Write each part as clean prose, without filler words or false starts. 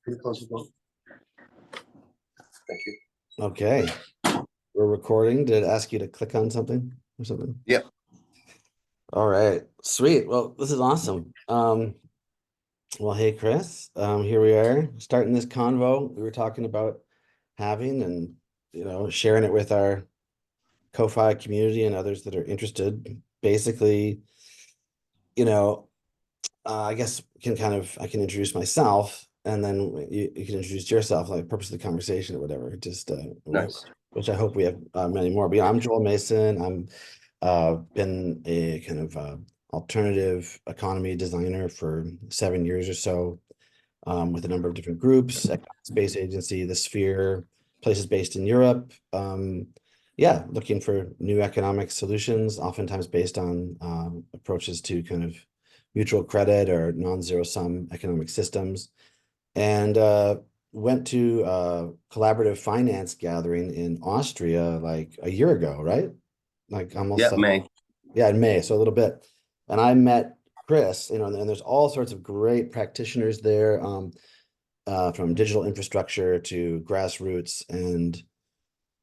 Please close the door. Thank you. Okay, we're recording. Did it ask you to click on something or something? Yep. All right, sweet. Well, this is awesome. Well, hey, Chris, here we are starting this convo we were talking about having and, sharing it with our Ko-Fi community and others that are interested. Basically, you know, I guess I can introduce myself and then you can introduce yourself, like purpose of the conversation or whatever. Just Nice. which I hope we have many more. But yeah, I'm Joel Mason. I'm been a kind of alternative economy designer for 7 years or so, with a number of different groups, Space Agency, the Sphere, places based in Europe. Yeah, looking for new economic solutions, oftentimes based on approaches to kind of mutual credit or non-zero sum economic systems. And went to a collaborative finance gathering in Austria like a year ago, right? Like almost Yep, May. yeah, in May, so a little bit. And I met Chris, and there's all sorts of great practitioners there, from digital infrastructure to grassroots. And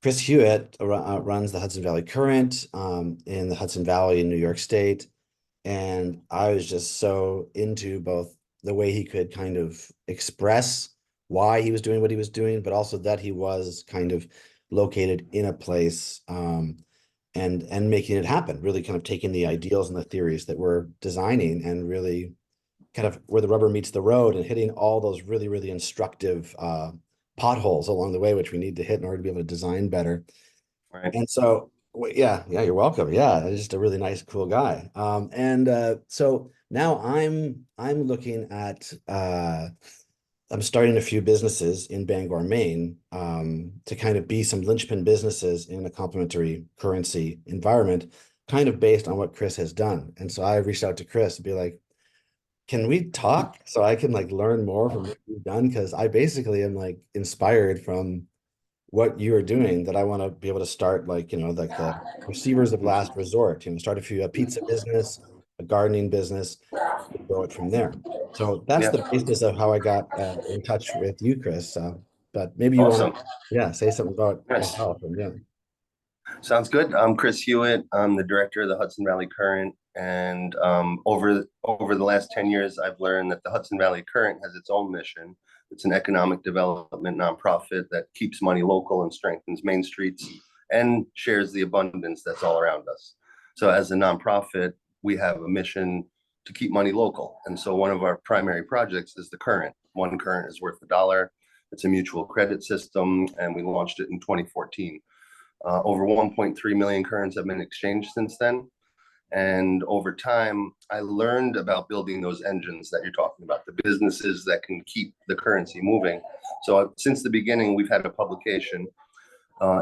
Chris Hewitt runs the Hudson Valley Current in the Hudson Valley in New York State. And I was just so into both the way he could kind of express why he was doing what he was doing, but also that he was kind of located in a place, and making it happen, really kind of taking the ideals and the theories that we're designing and really kind of where the rubber meets the road and hitting all those really, really instructive potholes along the way, which we need to hit in order to be able to design better. Right. And so, yeah, you're welcome. Yeah, he's just a really nice, cool guy. And so now I'm looking at I'm starting a few businesses in Bangor, Maine, to kind of be some linchpin businesses in a complementary currency environment, kind of based on what Chris has done. And so I reached out to Chris to be like, can we talk so I can like learn more from what you've done? Because I basically am like inspired from what you are doing, that I want to be able to start like, like the receivers of last resort, start a pizza business, a gardening business, and grow it from there. So that's Yeah. the basis of how I got in touch with you, Chris. But maybe you want Awesome. to, yeah, say something about Nice. yourself. And yeah. Sounds good. I'm Chris Hewitt. I'm the director of the Hudson Valley Current. And over the last 10 years, I've learned that the Hudson Valley Current has its own mission. It's an economic development nonprofit that keeps money local and strengthens Main streets and shares the abundance that's all around us. So as a nonprofit, we have a mission to keep money local. And so one of our primary projects is the Current. One current is worth $1. It's a mutual credit system, and we launched it in 2014. Over 1.3 million currents have been exchanged since then. And over time, I learned about building those engines that you're talking about, the businesses that can keep the currency moving. So since the beginning, we've had a publication.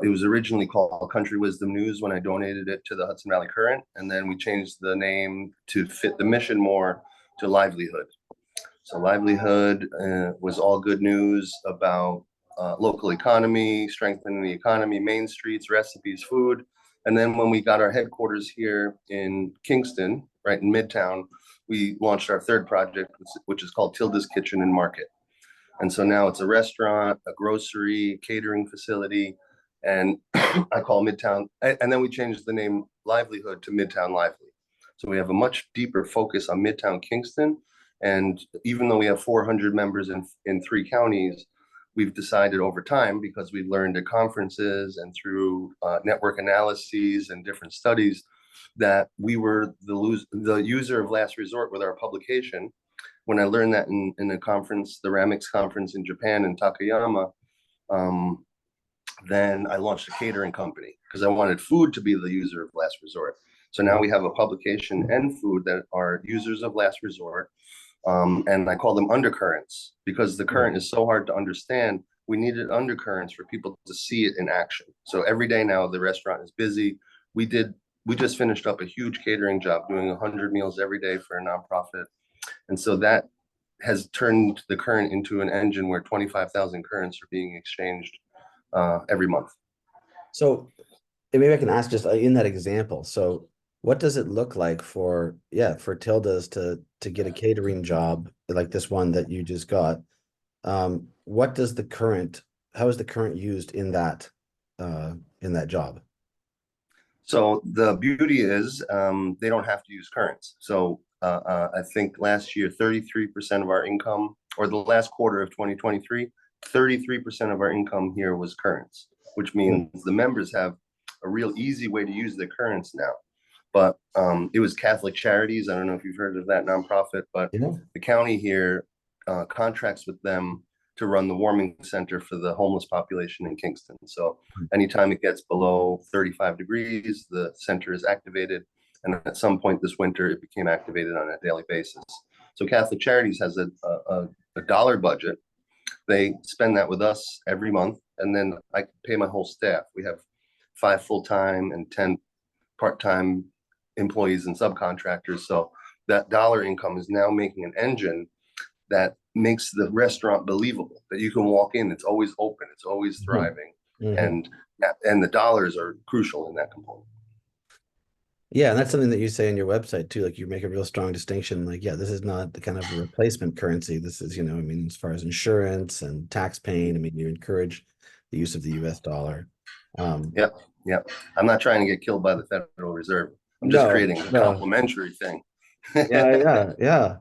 It was originally called Country Wisdom News when I donated it to the Hudson Valley Current. And then we changed the name to fit the mission more to Livelihood. So Livelihood was all good news about local economy, strengthening the economy, main streets, recipes, food. And then when we got our headquarters here in Kingston, right in Midtown, we launched our third project, which is called Tilda's Kitchen and Market. And so now it's a restaurant, a grocery, catering facility, and I call Midtown. And then we changed the name Livelihood to Midtown Lively. So we have a much deeper focus on Midtown Kingston. And even though we have 400 members in 3 counties, we've decided over time, because we learned at conferences and through network analyses and different studies, that we were the user of last resort with our publication. When I learned that in a conference, the Ramix conference in Japan in Takayama, then I launched a catering company because I wanted food to be the user of last resort. So now we have a publication and food that are users of last resort. And I call them undercurrents because the current is so hard to understand. We needed undercurrents for people to see it in action. So every day now the restaurant is busy. We just finished up a huge catering job doing 100 meals every day for a nonprofit. And so that has turned the current into an engine where 25,000 currents are being exchanged every month. So and maybe I can ask just in that example. So what does it look like for Tilda's to get a catering job like this one that you just got? What does the current, how is the current used in that job? So the beauty is they don't have to use currents. So I think last year, 33% of our income, or the last quarter of 2023, 33% of our income here was currents, which Hmm. means the members have a real easy way to use the currents now. But it was Catholic Charities. I don't know if you've heard of that nonprofit, but Yeah. the county here contracts with them to run the warming center for the homeless population in Kingston. So anytime it gets below 35 degrees, the center is activated. And at some point this winter, it became activated on a daily basis. So Catholic Charities has a dollar budget. They spend that with us every month. And then I pay my whole staff. We have 5 full-time and 10 part-time employees and subcontractors. So that dollar income is now making an engine that makes the restaurant believable, that you can walk in, it's always open, it's always Mhm. thriving. Mhm. And the dollars are crucial in that component. Yeah, and that's something that you say in your website too. Like you make a real strong distinction. Like, yeah, this is not the kind of replacement currency. This is, I mean, as far as insurance and tax paying, I mean, you encourage the use of the US dollar. Yep, yep. I'm not trying to get killed by the Federal Reserve. I'm just No, creating a no. complementary thing. Yeah, yeah, yeah.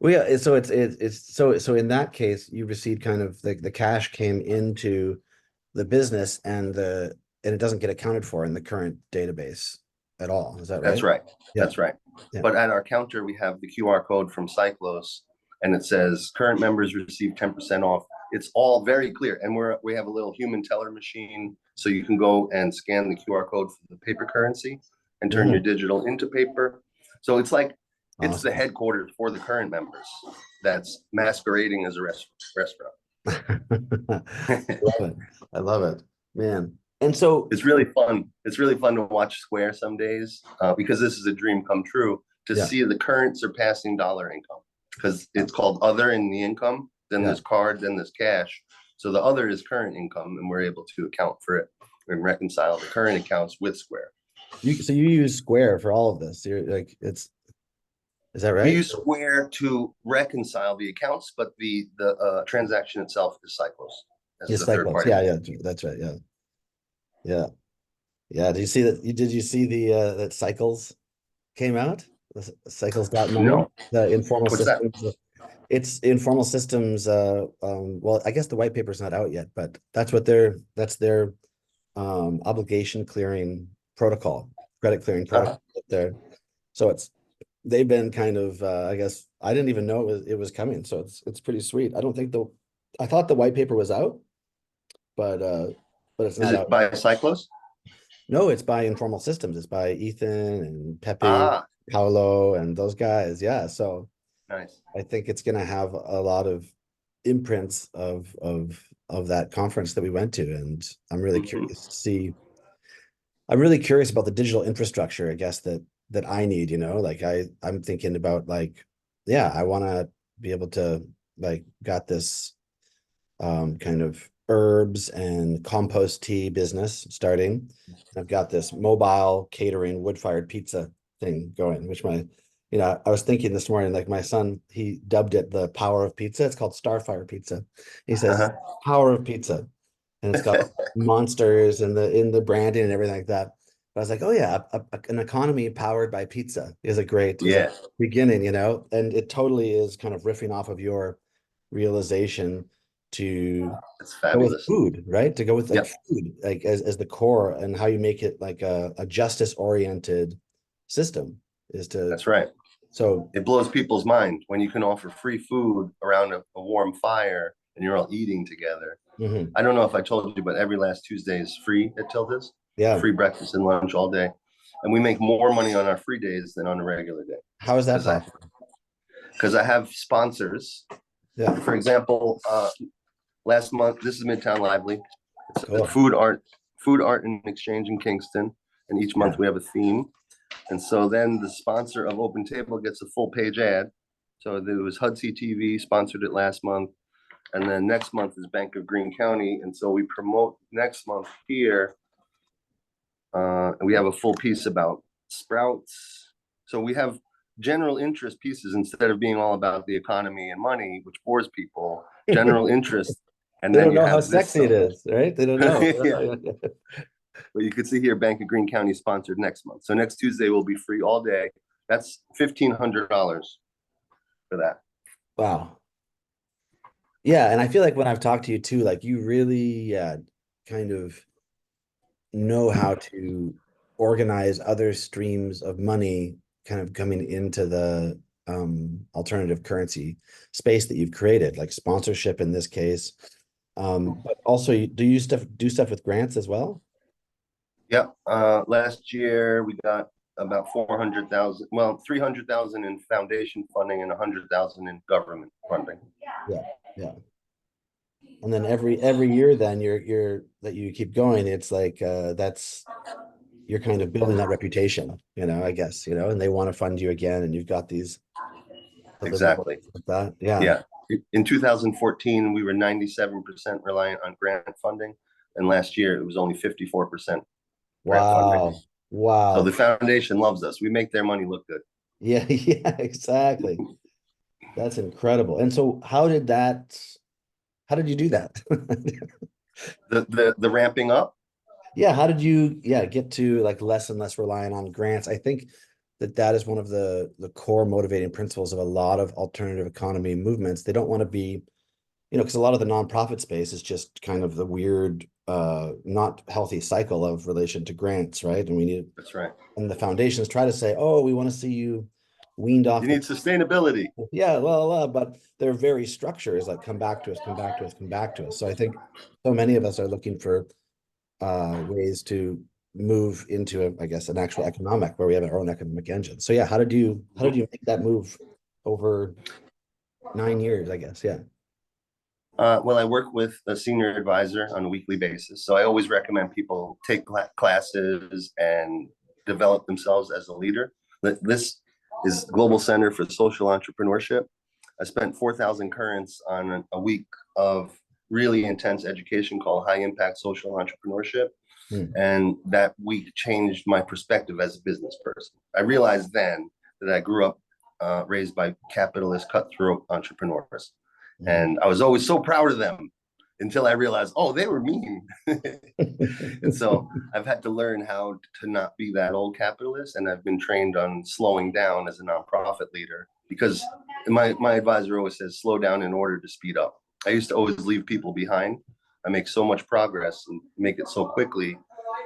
Well, yeah, so it's so in that case, you received kind of the cash came into the business and it doesn't get accounted for in the current database at all. Is that That's right? right. Yeah, That's right. yeah. But at our counter, we have the QR code from Cyclos, and it says current members receive 10% off. It's all very clear. And we have a little human teller machine, so you can go and scan the QR code for the paper currency and turn your Mhm. digital into paper. So it's like it's the Awesome. headquarters for the current members that's masquerading as a restaurant. I love it. I love it, man. And so, It's really fun. It's really fun to watch Square some days because this is a dream come true to yeah, see the current surpassing dollar income because yeah, it's called other in the income. Then yeah. there's card, then there's cash. So the other is current income, and we're able to account for it and reconcile the current accounts with Square. So you use Square for all of this. You're like, is that We right? use Square to reconcile the accounts, but the transaction itself is Cyclos as Yes, the third Cyclops. party. Yeah, yeah, that's right. Yeah, yeah, yeah. Did you see that? Did you see the that Cycles came out? The Cycles.money, No, the informal what's that? systems. It's informal systems. Well, I guess the white paper's not out yet, but that's their obligation clearing protocol, credit clearing protocol there. So they've been kind of I guess I didn't even know it was coming. So it's pretty sweet. I thought the white paper was out, but uh but it's Is not it out. by Cyclos? No, it's by Informal Systems. It's by Ethan and Pepe, Ah, Paolo, and those guys. Yeah. So nice. I think it's gonna have a lot of imprints of that conference that we went to. And I'm really Mhm. curious to see. I'm really curious about the digital infrastructure, I guess, that I need, like I'm thinking about like, yeah, I want to be able to like got this kind of herbs and compost tea business starting. I've got this mobile catering wood-fired pizza thing going, which I was thinking this morning, like my son, he dubbed it the power of pizza. It's called Starfire Pizza. He says Uh-huh. power of pizza, and it's got monsters and the branding and everything like that. But I was like, oh yeah, an economy powered by pizza is a Yeah, beginning, and it totally is kind of riffing off of your realization to it's go with fabulous. food, right? To go with like Yep, food, like as the core and how you make it like a justice oriented system is to that's right. so It blows people's mind when you can offer free food around a warm fire and you're all eating together. mhm. I don't know if I told you, but every last Tuesday is free at Tilda's. Yeah. Free breakfast and lunch all day. And we make more money on our free days than on a regular day How is that because possible? I have sponsors. Yeah, For example, last month, this is Midtown Lively. It's a cool. food art and exchange in Kingston. And each Yeah. month we have a theme. And so then the sponsor of Open Table gets a full page ad. So there was Hudson TV sponsored it last month. And then next month is Bank of Greene County. And so we promote next month here. And we have a full piece about sprouts. So we have general interest pieces, instead of being all about the economy and money, which bores people, general interest. And They then don't you know how have this sexy it stuff. is, right? They don't know. Yeah. But you can see here, Bank of Greene County sponsored next month. So next Tuesday will be free all day. That's $1,500 for that. Wow. Yeah, and I feel like when I've talked to you too, like you really kind of know how to organize other streams of money kind of coming into the alternative currency space that you've created, like sponsorship in this case. But also do you do stuff with grants as well? Yep. Last year we got about 400,000, well, 300,000 in foundation funding and 100,000 in government funding. Yeah, yeah. And then every year then you're that you keep going, it's like that's you're kind of building that reputation, I guess, and they want to fund you again, and you've got these deliverables Exactly. like that. Yeah. Yeah. In 2014, we were 97% reliant on grant funding. And last year it was only 54% grant funding. Wow. So the Wow. foundation loves us. We make their money look good. Yeah, yeah, exactly. That's incredible. And so how did you do that? The ramping up. Yeah, how did you get to like less and less relying on grants? I think that is one of the core motivating principles of a lot of alternative economy movements. They don't want to be, because a lot of the nonprofit space is just kind of the weird, not healthy cycle of relation to grants, right? And we need, That's right. and the foundations try to say, oh, we want to see you weaned off You the, need sustainability. yeah, well, but their very structure is like, come back to us, come back to us, come back to us. So I think so many of us are looking for ways to move into I guess an actual economic where we have our own economic engine. So yeah, how did you make that move over 9 years, I guess? Yeah. Well, I work with a senior advisor on a weekly basis. So I always recommend people take classes and develop themselves as a leader. This is Global Center for Social Entrepreneurship. I spent 4,000 currents on a week of really intense education called High Impact Social Entrepreneurship. Hmm. And that week changed my perspective as a business person. I realized then that I grew up raised by capitalist cutthroat entrepreneurs. Mhm. And I was always so proud of them until I realized, oh, they were mean. And so I've had to learn how to not be that old capitalist. And I've been trained on slowing down as a nonprofit leader because my advisor always says, slow down in order to speed up. I used to always leave people behind. I make so much progress and make it so quickly.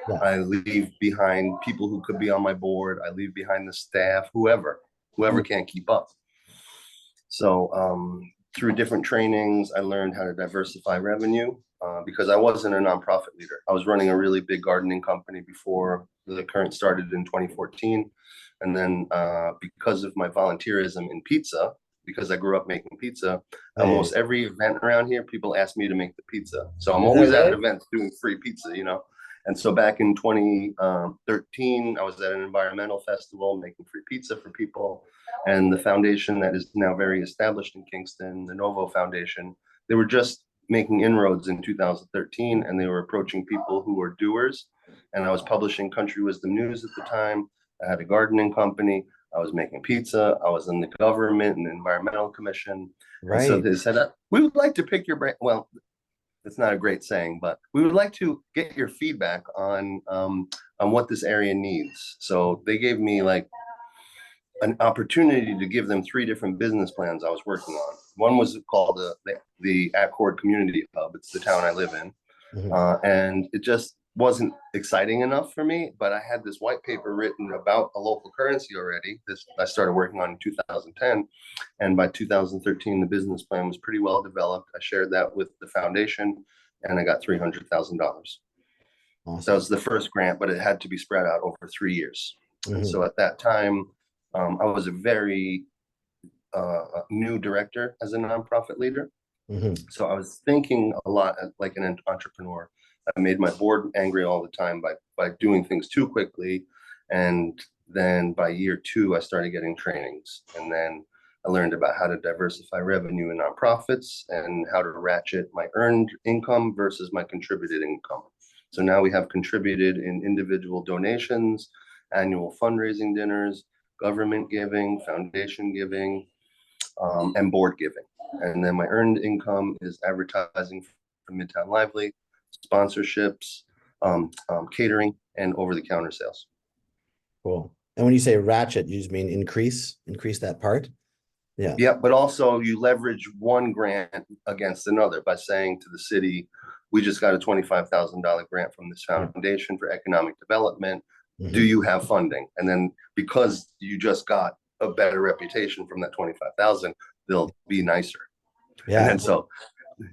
Yeah. I leave behind people who could be on my board. I leave behind the staff, whoever Mm. can't keep up. So through different trainings, I learned how to diversify revenue because I wasn't a nonprofit leader. I was running a really big gardening company before the current started in 2014. And then because of my volunteerism in pizza, because I grew up making pizza, Hey, almost every event around here, people ask me to make the pizza. So I'm is that always at right? events doing free pizza. And so back in 2013, I was at an environmental festival making free pizza for people. And the foundation that is now very established in Kingston, the Novo Foundation, they were just making inroads in 2013 and they were approaching people who were doers. And I was publishing Country Wisdom News at the time. I had a gardening company. I was making pizza. I was in the government and the environmental commission. And so Right. they said, we would like to pick your brain. Well, it's not a great saying, but we would like to get your feedback on what this area needs. So they gave me like an opportunity to give them 3 different business plans I was working on. One was called the Accord Community Hub. It's the town I live in. Mhm. And it just wasn't exciting enough for me, but I had this white paper written about a local currency already. This I started working on in 2010. And by 2013, the business plan was pretty well developed. I shared that with the foundation and I got $300,000. That Awesome. was the first grant, but it had to be spread out over 3 years. And Mhm. so at that time, I was a very new director as a nonprofit leader. Mhm. So I was thinking a lot like an entrepreneur. I made my board angry all the time by doing things too quickly. And then by year 2, I started getting trainings. And then I learned about how to diversify revenue in nonprofits and how to ratchet my earned income versus my contributed income. So now we have contributed in individual donations, annual fundraising dinners, government giving, foundation giving, and board giving. And then my earned income is advertising for Midtown Lively, sponsorships, catering, and over-the-counter sales. Cool. And when you say ratchet, you just mean increase that part? Yeah. Yeah, but also you leverage one grant against another by saying to the city, we just got a $25,000 grant from this foundation for economic development. Mm-hmm. Do you have funding? And then because you just got a better reputation from that 25,000, they'll be nicer. Yeah. And then so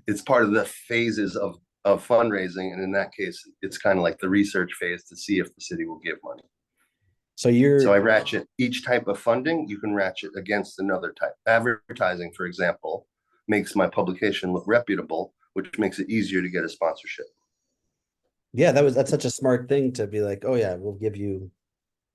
it's part of the phases of fundraising. And in that case, it's kind of like the research phase to see if the city will give money. So I ratchet each type of funding, you can ratchet against another type. Advertising, for example, makes my publication look reputable, which makes it easier to get a sponsorship. Yeah, that's such a smart thing to be like, oh yeah, we'll give you,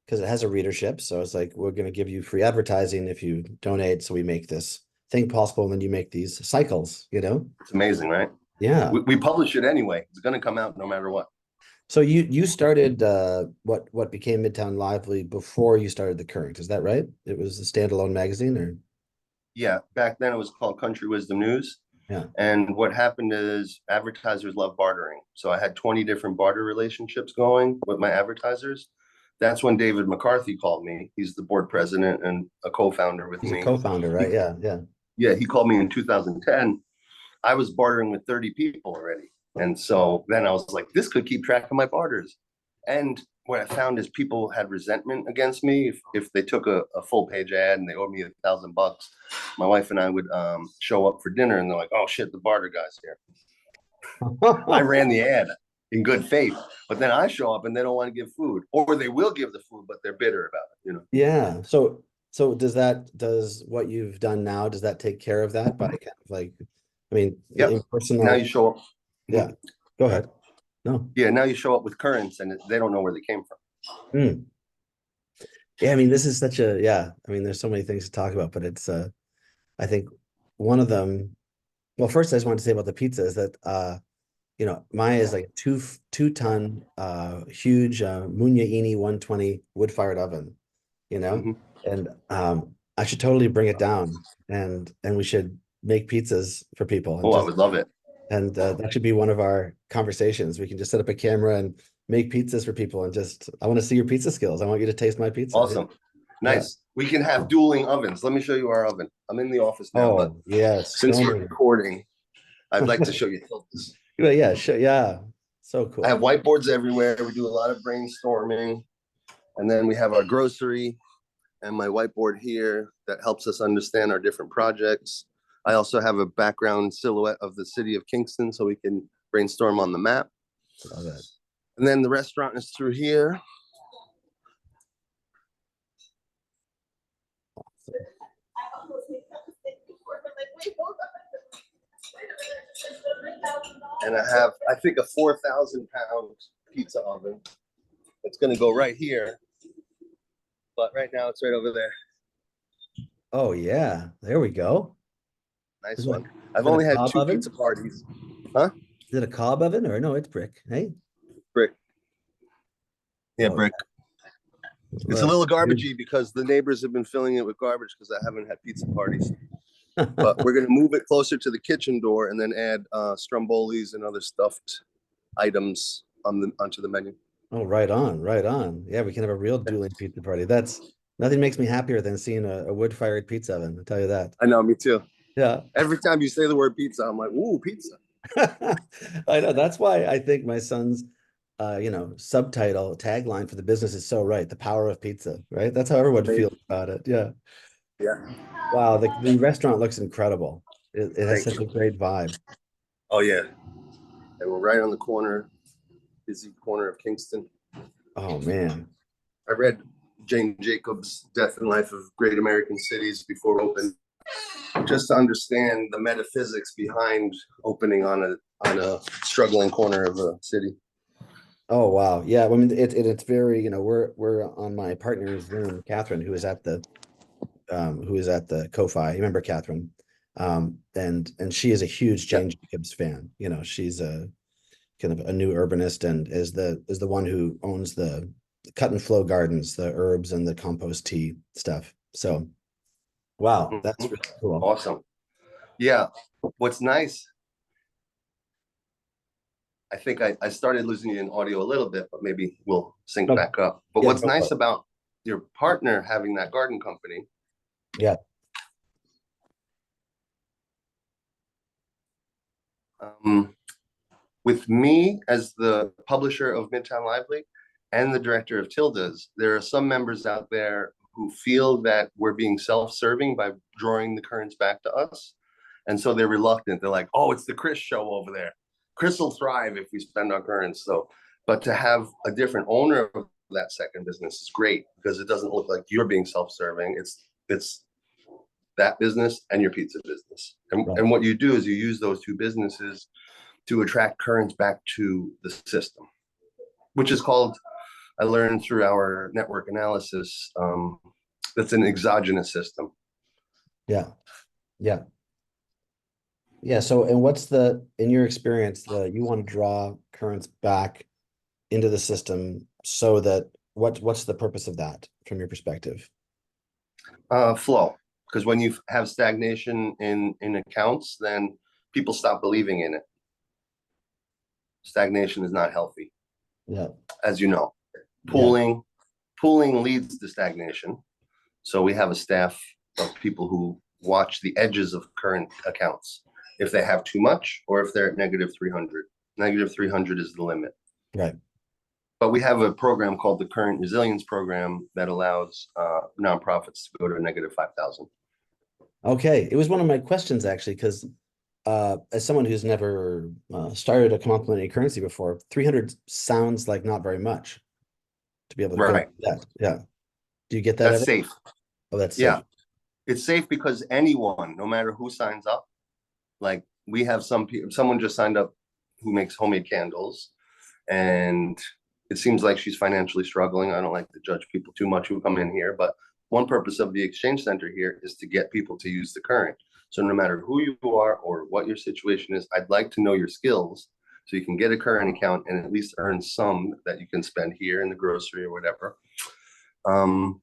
because it has a readership. So it's like, we're going to give you free advertising if you donate. So we make this thing possible. And then you make these cycles, It's amazing, right? Yeah. We publish it anyway. It's going to come out no matter what. So you started what became Midtown Lively before you started the Current, is that right? It was a standalone magazine, or? Yeah, back then it was called Country Wisdom News. Yeah. And what happened is advertisers love bartering. So I had 20 different barter relationships going with my advertisers. That's when David McCarthy called me. He's the board president and a co-founder with He's me. a co-founder, right? Yeah, yeah. Yeah, he called me in 2010. I was bartering with 30 people already. And so then I was like, this could keep track of my barters. And what I found is people had resentment against me if they took a full page ad and they owed me $1,000. My wife and I would show up for dinner and they're like, oh shit, the barter guy's here. I ran the ad in good faith, but then I show up and they don't want to give food, or they will give the food, but they're bitter about it, Yeah. So does what you've done now, does that take care of that by kind of like, I mean, yep. impersonal? Now you show up. Yeah. Go ahead. No. Yeah, now you show up with currents and they don't know where they came from. Yeah, I mean, this is such a, I mean, there's so many things to talk about, but it's I think one of them, well, first I just wanted to say about the pizza is that mine is like a 2-ton huge Mugnaini 120 wood-fired oven, and I should totally bring it down and we should make pizzas for people. I would love it. And that should be one of our conversations. We can just set up a camera and make pizzas for people, and I want to see your pizza skills. I want you to taste my pizza. Awesome. Yeah. Nice. Yeah. We can have dueling ovens. Let me show you our oven. I'm in the office now, but yes. Since we're recording, I'd like to show you this. Yeah, sure. Yeah. So cool. I have whiteboards everywhere. We do a lot of brainstorming. And then we have our grocery and my whiteboard here that helps us understand our different projects. I also have a background silhouette of the city of Kingston so we can brainstorm on the map. Love it. And then the restaurant is through here. And I have, I think, a 4,000-pound pizza oven. It's going to go right here. But right now it's right over there. Oh, yeah. There we go. Nice one. I've only had 2 pizza parties. Huh? Is it a cob oven or no? It's brick. Hey, brick. Yeah, brick. It's a little garbagey because the neighbors have been filling it with garbage because I haven't had pizza parties. But we're going to move it closer to the kitchen door and then add strombolis and other stuffed items onto the menu. Oh, right on, right on. Yeah, we can have a real dueling pizza party. Nothing makes me happier than seeing a wood-fired pizza oven. I'll tell you that. I know, me too. Yeah. Every time you say the word pizza, I'm like, ooh, pizza. I know. That's why I think my son's subtitle tagline for the business is so right. The power of pizza, right? That's how everyone feels about it. Yeah. Yeah. Wow. The restaurant looks incredible. It has such a great vibe. Oh, yeah. And we're right on the corner, busy corner of Kingston. Oh, man. I read Jane Jacobs' Death and Life of Great American Cities before open, just to understand the metaphysics behind opening on a struggling corner of a city. Oh, wow. Yeah. I mean, it's very, we're on my partner's Zoom, Catherine, who is at the Ko-Fi. You remember Catherine? And she is a huge Jane Jacobs fan. She's a kind of a new urbanist and is the one who owns the cut and flow gardens, the herbs and the compost tea stuff. So, wow, that's Mhm. really cool. Awesome. Yeah. What's nice, I think I started losing you in audio a little bit, but maybe we'll sync No, back up. But yeah, what's go for nice it. about your partner having that garden company, Yeah. um, with me as the publisher of Midtown Lively and the director of Tilda's, there are some members out there who feel that we're being self-serving by drawing the currents back to us. And so they're reluctant. They're like, oh, it's the Chris show over there. Chris will thrive if we spend our currents. So, but to have a different owner of that second business is great because it doesn't look like you're being self-serving. It's that business and your pizza business. Right. And what you do is you use those two businesses to attract currents back to the system, which is called, I learned through our network analysis, that's an exogenous system. Yeah. Yeah. Yeah. So, and what's in your experience, you want to draw currents back into the system so that what's the purpose of that from your perspective? Flow, because when you have stagnation in accounts, then people stop believing in it. Stagnation is not healthy, Yeah. as you know. Yeah. Pooling leads to stagnation. So we have a staff of people who watch the edges of current accounts. If they have too much or if they're at negative 300. Negative 300 is the limit. Right. But we have a program called the Current Resilience Program that allows nonprofits to go to negative 5,000. Okay. It was one of my questions actually, because as someone who's never started a complementary currency before, 300 sounds like not very much to be able to go Right. like that. Yeah. Do you get that That's ever? safe. Oh, that's safe. Yeah. It's safe because anyone, no matter who signs up, like we have some people, someone just signed up who makes homemade candles, and it seems like she's financially struggling. I don't like to judge people too much who come in here, but one purpose of the exchange center here is to get people to use the current. So no matter who you are or what your situation is, I'd like to know your skills so you can get a current account and at least earn some that you can spend here in the grocery or whatever. Um,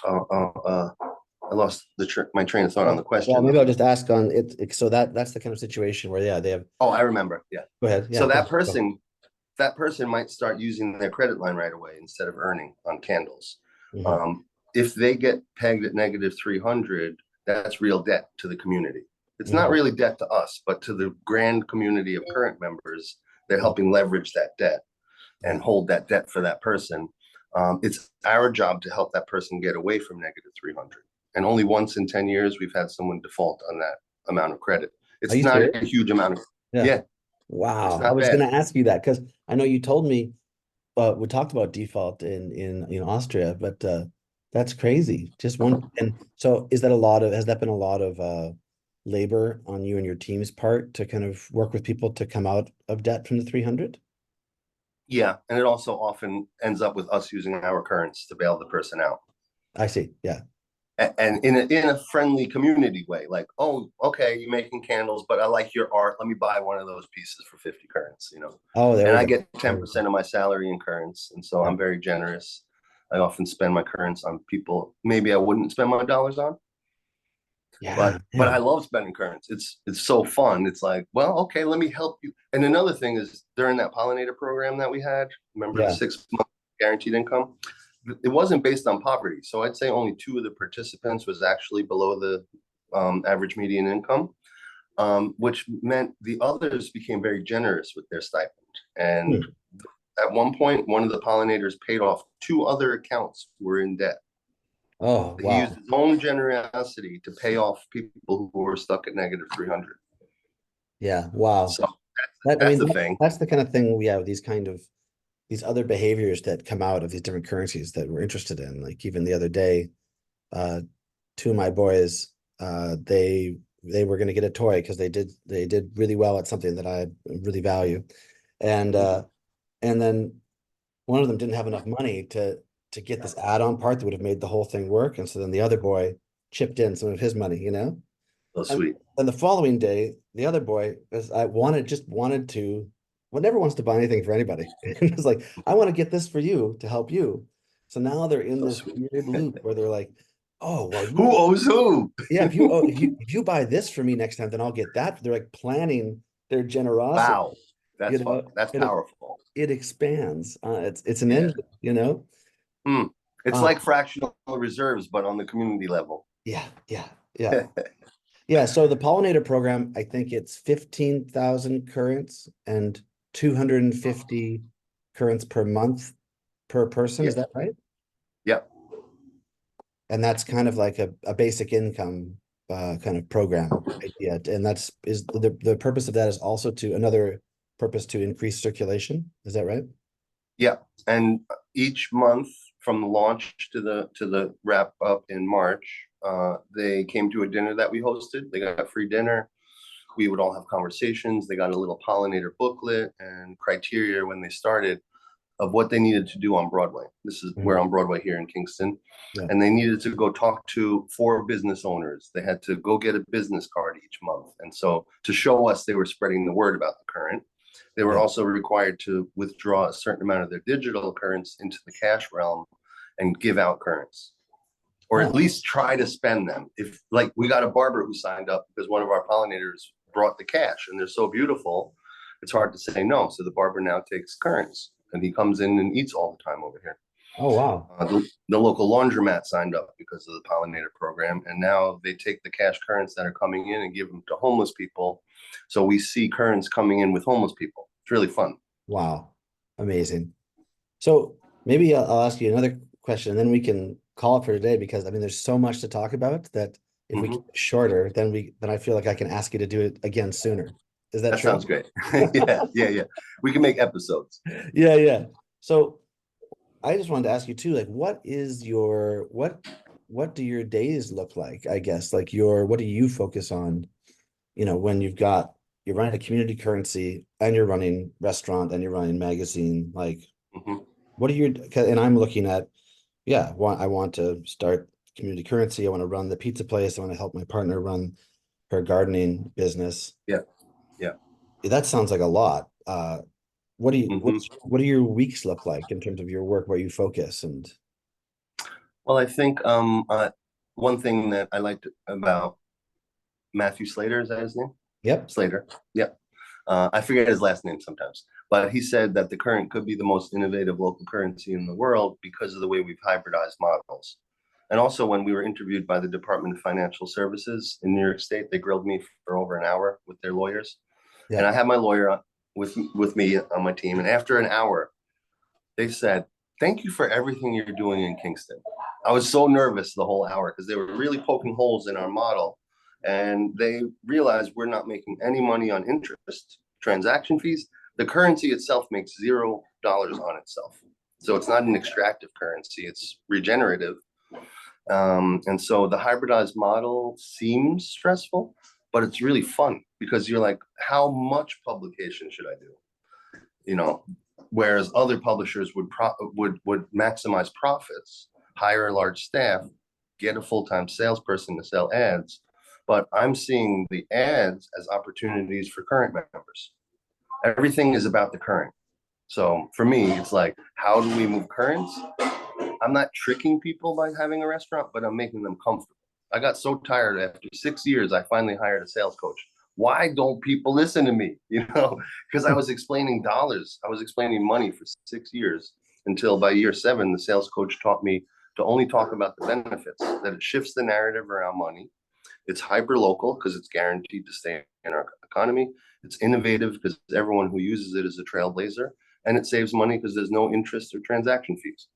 uh, uh, uh, I lost my train of thought on the Well, question. maybe I'll just ask on it. So that's the kind of situation where, yeah, they have. Oh, I remember. Yeah. Go ahead. Yeah. So Go ahead. that person might start using their credit line right away instead of earning on candles. Mhm. Um, if they get pegged at negative 300, that's real debt to the community. It's not Mhm. really debt to us, but to the grand community of current members, they're Yeah. helping leverage that debt and Yeah. hold that debt for that person. It's our job to help that person get away from negative 300. And only once in 10 years, we've had someone default on that amount of credit. Are It's you not serious? a huge amount of, Yeah. yeah, it's Wow. I not was going bad. to ask you that because I know you told me, we talked about default in Austria, but that's crazy. Just one. And so has that been a lot of labor on you and your team's part to kind of work with people to come out of debt from the 300? Yeah, and it also often ends up with us using our currents to bail the person out, I see. Yeah. and in a friendly community way. Like, oh, okay, you're making candles, but I like your art. Let me buy one of those pieces for 50 currents. Oh, there And we I go. get There we go. 10% of my salary in currents, and so Yeah. I'm very generous. I often spend my currents on people maybe I wouldn't spend my dollars on, Yeah. but I Yeah. love spending currents. It's so fun. It's like, well, okay, let me help you. And another thing is during that pollinator program that we had, remember the Yeah. 6 month guaranteed income? It wasn't based on poverty. So I'd say only two of the participants was actually below the average median income, which meant the others became very generous with their stipend. And Hmm. at one point, one of the pollinators paid off two other accounts who were in debt. Oh, He used wow. his own generosity to pay off people who were stuck at negative 300. Yeah. Wow. So I that's mean, the thing. that's the kind of thing we have these other behaviors that come out of these different currencies that we're interested in. Like even the other day, uh, two of my boys, they were going to get a toy because they did really well at something that I really value, and uh, and then one of them didn't have enough money to get this add-on part that would have made the whole thing work, and so then the other boy chipped in some of his money, So and sweet. then the following day, the other boy, I wanted to one never wants to buy anything for anybody. It's like, I want to get this for you to help you. So now they're in So this sweet. weird loop where they're like, oh, well, Who owes who? yeah, if you buy this for me next time, then I'll get that. They're like planning their generosity, Wow, that's you fun. know, That's and powerful. it expands. It's an Yeah. engine, you know. Hmm. It's Uh, like fractional reserves, but on the community level. yeah. Yeah, so the pollinator program, I think it's 15,000 currants and 250 currants per month per person. Yeah. Is that right? Yeah. And that's kind of like a basic income kind of program idea. And that's is the purpose of that is also to another purpose to increase circulation. Is that right? Yeah. And each month from the launch to the wrap up in March, they came to a dinner that we hosted. They got free dinner. We would all have conversations. They got a little pollinator booklet and criteria when they started of what they needed to do on Broadway. This is Mhm. we're on Broadway here in Kingston. Yeah. And they needed to go talk to 4 business owners. They had to go get a business card each month. And so to show us they were spreading the word about the current, they were Yeah. also required to withdraw a certain amount of their digital currents into the cash realm and give out currents, or at Oh, least try to spend them. If like we got a barber who signed up because one of our pollinators brought the cash and they're so beautiful, it's hard to say no. So the barber now takes currents and he comes in and eats all the time over here. oh wow. The local laundromat signed up because of the pollinator program, and now they take the cash currents that are coming in and give them to homeless people. So we see currents coming in with homeless people. It's really fun. Wow. Amazing. So maybe I'll ask you another question and then we can call it for today because I mean there's so much to talk about that if we keep Mm-hmm. it shorter, then I feel like I can ask you to do it again sooner. Is that That sounds true? great. Yeah, yeah, yeah. We can make episodes. Yeah. So I just wanted to ask you too, like what is your what do your days look like? I guess like your what do you focus on, when you're running a community currency and you're running restaurant and you're running magazine, like Mm-hmm. what are your and I'm looking at, yeah, I want to start community currency. I want to run the pizza place. I want to help my partner run her gardening business. Yeah, yeah. That sounds like a lot. What do you Mm-hmm. what do your weeks look like in terms of your work, where you focus and Well, I think one thing that I liked about Matthew Slater, is that his name? yep. Slater. Yeah. I forget his last name sometimes, but he said that the current could be the most innovative local currency in the world because of the way we've hybridized models. And also, when we were interviewed by the Department of Financial Services in New York State, they grilled me for over an hour with their lawyers. And Yeah. I had my lawyer with me on my team. And after an hour, they said, "Thank you for everything you're doing in Kingston." I was so nervous the whole hour because they were really poking holes in our model. And they realized we're not making any money on interest, transaction fees. The currency itself makes $0 on itself. So it's not an extractive currency, it's regenerative. And so the hybridized model seems stressful, but it's really fun because you're like, how much publication should I do? You know, whereas other publishers would maximize profits, hire a large staff, get a full-time salesperson to sell ads. But I'm seeing the ads as opportunities for current members. Everything is about the current. So for me, it's like, how do we move currents? I'm not tricking people by having a restaurant, but I'm making them comfortable. I got so tired after 6 years, I finally hired a sales coach. Why don't people listen to me? Because I was explaining dollars, I was explaining money for 6 years until by year 7, the sales coach taught me to only talk about the benefits, that it shifts the narrative around money. It's hyper local because it's guaranteed to stay in our economy. It's innovative because everyone who uses it is a trailblazer, and it saves money because there's no interest or transaction fees.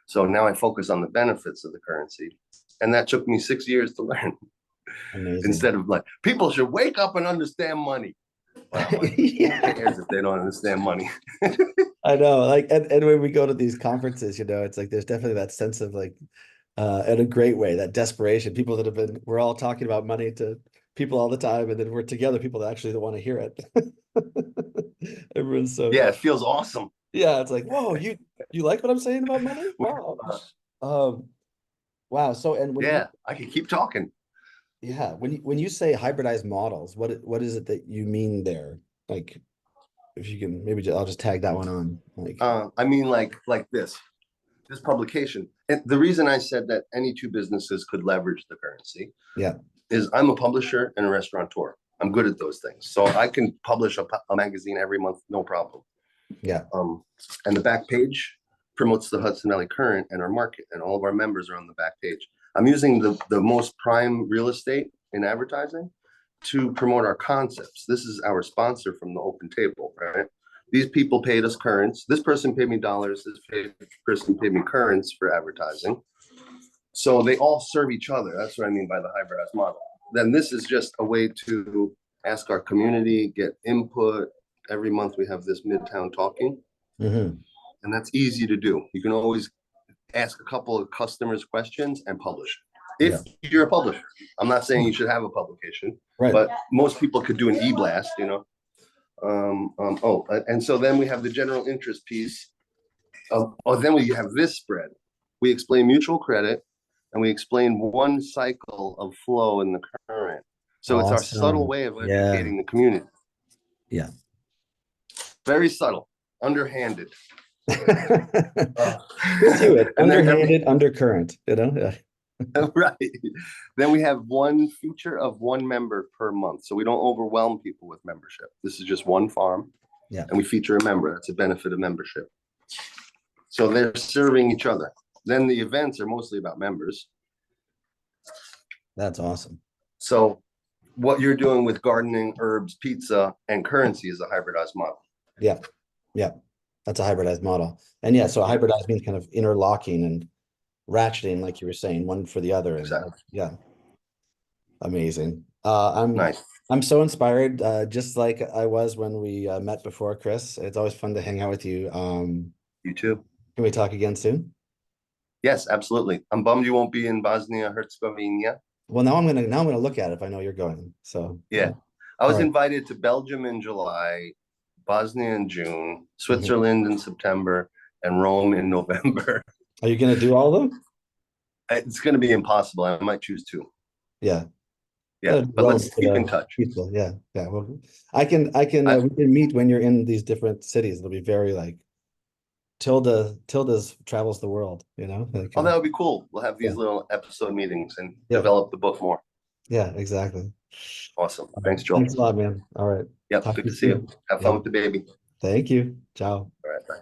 So now I focus on the benefits of the currency. And that took me 6 years to learn. Amazing. Instead of like, people should wake up and understand money. Well, I'm like, who Yeah. cares if they don't understand money? I know, like, and when we go to these conferences, it's like there's definitely that sense of like, in a great way, that desperation. People that we're all talking about money to people all the time, and then we're together, people that actually don't want to hear it. Everyone's so, Yeah, it feels awesome. yeah, it's like, whoa, you like what I'm saying about money? Wow. Um, wow. So, and Yeah, I can keep talking. yeah, when you say hybridized models, what is it that you mean there? Like, if you can, maybe I'll just tag that one on. Like, I mean, like this publication. And the reason I said that any two businesses could leverage the currency yeah, is I'm a publisher and a restaurateur. I'm good at those things. So I can publish a magazine every month, no problem. yeah, And the back page promotes the Hudson Valley Current and our market, and all of our members are on the back page. I'm using the most prime real estate in advertising to promote our concepts. This is our sponsor from the open table, right? These people paid us currents. This person paid me dollars. This person paid me currents for advertising. So they all serve each other. That's what I mean by the hybridized model. Then this is just a way to ask our community, get input. Every month we have this Midtown Talking, hmm and that's easy to do. You can always ask a couple of customers questions and publish if yeah, you're a publisher. I'm not saying you should have a publication, right. but most people could do an e-blast, and so then we have the general interest piece. Then we have this spread. We explain mutual credit, and we explain one cycle of flow in the current. So it's our subtle Awesome. way of Yeah, educating the community. yeah. Very subtle, underhanded. Chris Hewitt, And then underhanded, undercurrent, you know? Yeah. right. Then we have one feature of one member per month. So we don't overwhelm people with membership. This is just one farm. Yeah. And we feature a member. That's a benefit of membership. So they're serving each other. Then the events are mostly about members. That's awesome. So what you're doing with gardening, herbs, pizza, and currency is a hybridized model. Yeah. Yeah. That's a hybridized model. And yeah, so hybridized means kind of interlocking and ratcheting, like you were saying, one for the other. And Exactly. yeah. Amazing. Nice. I'm so inspired, just like I was when we met before, Chris. It's always fun to hang out with you. You too. Can we talk again soon? Yes, absolutely. I'm bummed you won't be in Bosnia Herzegovina. Well, now I'm gonna look at it if I know you're going. So Yeah. I all was right. invited to Belgium in July, Bosnia in June, Mhm. Switzerland in September, and Rome in November. Are you gonna do all of them? It's going to be impossible. I might choose two. Yeah. Yeah, but let's keep in touch. Peaceful. Yeah. Yeah. Well, we can meet when you're in these different cities. It'll be very like Tilda's travels the world, you know? Like, Oh, that would be cool. We'll have yeah. these little episode meetings and Yeah. develop the book more. Yeah, exactly. Awesome. Thanks, Joel. Thanks a lot, man. All right. Yep, Talk good to to you see you. soon. Have Yeah. fun with the baby. Thank you. Ciao. All right, bye.